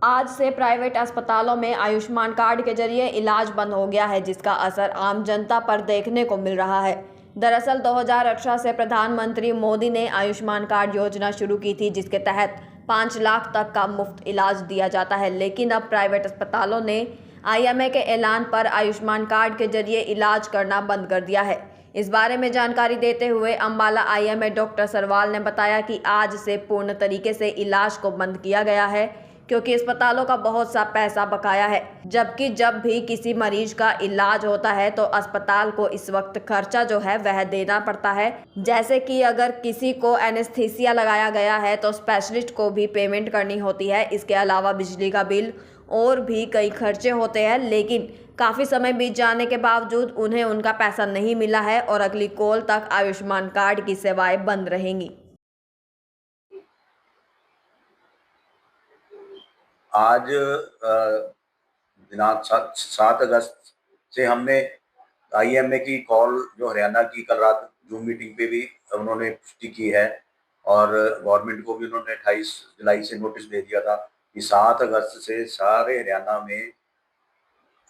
आज से प्राइवेट अस्पतालों में आयुष्मान कार्ड के जरिए इलाज बंद हो गया है, जिसका असर आम जनता पर देखने को मिल रहा है। दरअसल 2018 से प्रधानमंत्री मोदी ने आयुष्मान कार्ड योजना शुरू की थी, जिसके तहत 5 लाख तक का मुफ्त इलाज दिया जाता है। लेकिन अब प्राइवेट अस्पतालों ने आईएमए के ऐलान पर आयुष्मान कार्ड के जरिए इलाज करना बंद कर दिया है। इस बारे में जानकारी देते हुए अम्बाला आईएमए डॉक्टर सरवाल ने बताया कि आज से पूर्ण तरीके से इलाज को बंद किया गया है, क्योंकि अस्पतालों का बहुत सा पैसा बकाया है। जबकि जब भी किसी मरीज का इलाज होता है तो अस्पताल को इस वक्त खर्चा जो है वह देना पड़ता है। जैसे कि अगर किसी को एनेस्थीसिया लगाया गया है तो स्पेशलिस्ट को भी पेमेंट करनी होती है। इसके अलावा बिजली का बिल और भी कई खर्चे होते हैं। लेकिन काफ़ी समय बीत जाने के बावजूद उन्हें उनका पैसा नहीं मिला है और अगली कॉल तक आयुष्मान कार्ड की सेवाएं बंद रहेंगी। आज दिनांक 7 अगस्त से हमने आईएमए की कॉल जो हरियाणा की कल रात जूम मीटिंग पे भी उन्होंने पुष्टि की है और गवर्नमेंट को भी उन्होंने 28 जुलाई से नोटिस दे दिया था कि 7 अगस्त से सारे हरियाणा में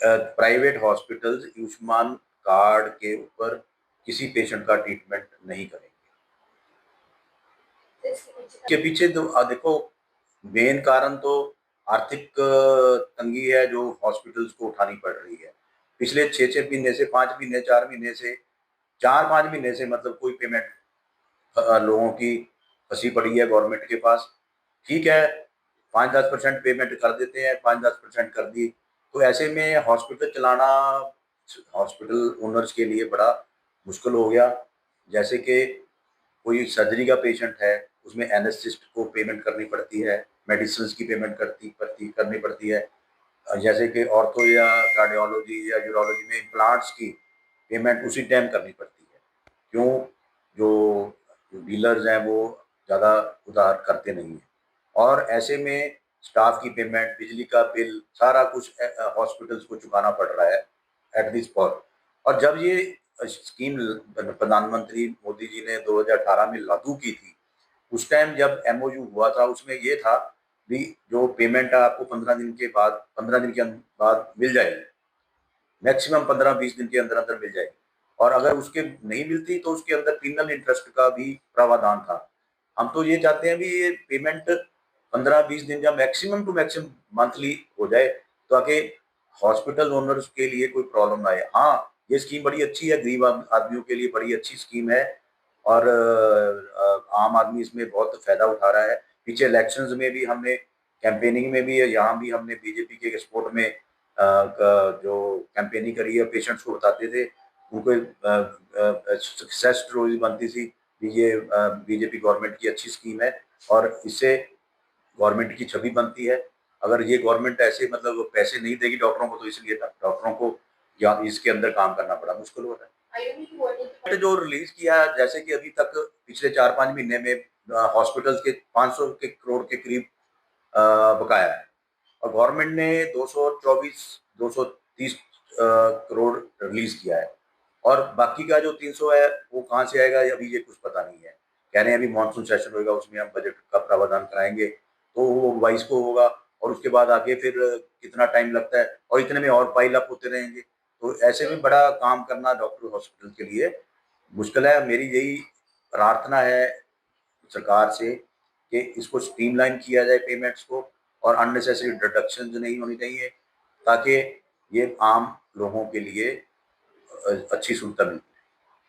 प्राइवेट हॉस्पिटल्स आयुष्मान कार्ड के ऊपर किसी पेशेंट का ट्रीटमेंट नहीं करेंगे। इसके पीछे देखो, मेन कारण तो आर्थिक तंगी है जो हॉस्पिटल्स को उठानी पड़ रही है। पिछले 6-6 महीने से 5 महीने 4 महीने से 4-5 महीने से मतलब कोई पेमेंट लोगों की फंसी पड़ी है गवर्नमेंट के पास। ठीक है, 5-10% पेमेंट कर देते हैं, 5-10% कर दी, तो ऐसे में हॉस्पिटल चलाना हॉस्पिटल ओनर्स के लिए बड़ा मुश्किल हो गया। जैसे कि कोई सर्जरी का पेशेंट है, उसमें एनेस्थिस्ट को पेमेंट करनी पड़ती है, मेडिसिन की पेमेंट करनी पड़ती है। जैसे कि ऑर्थो या कार्डियोलॉजी या यूरोलॉजी में इम्प्लांट्स की पेमेंट उसी टाइम करनी पड़ती है। क्यों? जो डीलर्स हैं वो ज़्यादा उधार करते नहीं हैं और ऐसे में स्टाफ की पेमेंट, बिजली का बिल, सारा कुछ हॉस्पिटल्स को चुकाना पड़ रहा है एट दिस स्पॉट। और जब ये स्कीम प्रधानमंत्री मोदी जी ने 2018 में लागू की थी, उस टाइम जब एमओयू हुआ था उसमें ये था भी जो पेमेंट है आपको 15 दिन के बाद मिल जाएगी, मैक्सिमम 15-20 दिन के अंदर अंदर मिल जाएगी। और अगर उसके नहीं मिलती तो उसके अंदर पिनल इंटरेस्ट का भी प्रावधान था। हम तो ये चाहते हैं भी ये पेमेंट 15-20 दिन या मैक्सिमम टू मैक्सिमम मंथली हो जाए, ताकि हॉस्पिटल ओनर्स के लिए कोई प्रॉब्लम ना आए। हाँ, ये स्कीम बड़ी अच्छी है, गरीब आदमियों के लिए बड़ी अच्छी स्कीम है और आम आदमी इसमें बहुत फायदा उठा रहा है। पीछे इलेक्शंस में भी हमने, कैंपेनिंग में भी, यहाँ भी हमने बीजेपी के सपोर्ट में जो कैंपेनिंग करी है, पेशेंट्स को बताते थे, उनको सक्सेस स्टोरी बनती थी कि ये बीजेपी गवर्नमेंट की अच्छी स्कीम है और इससे गवर्नमेंट की छवि बनती है। अगर ये गवर्नमेंट ऐसे मतलब पैसे नहीं देगी डॉक्टरों को, तो इसलिए डॉक्टरों को या इसके अंदर काम करना बड़ा मुश्किल हो रहा है। जो रिलीज किया, जैसे कि अभी तक पिछले 4-5 महीने में हॉस्पिटल्स के 500 के करोड़ के करीब बकाया है और गवर्नमेंट ने 230 करोड़ रिलीज किया है और बाकी का जो 300 है वो कहाँ से आएगा अभी ये कुछ पता नहीं है। कह रहे हैं अभी मानसून सेशन होगा, उसमें हम बजट का प्रावधान कराएंगे, तो वो 22 को होगा और उसके बाद आगे फिर कितना टाइम लगता है और इतने में और पाइल अप होते रहेंगे। तो ऐसे में बड़ा काम करना डॉक्टर हॉस्पिटल के लिए मुश्किल है। मेरी यही प्रार्थना है सरकार से कि इसको स्ट्रीमलाइन किया जाए पेमेंट्स को और अननेसेसरी डिडक्शन नहीं होनी चाहिए, ताकि ये आम लोगों के लिए अच्छी सुविधा मिलती है।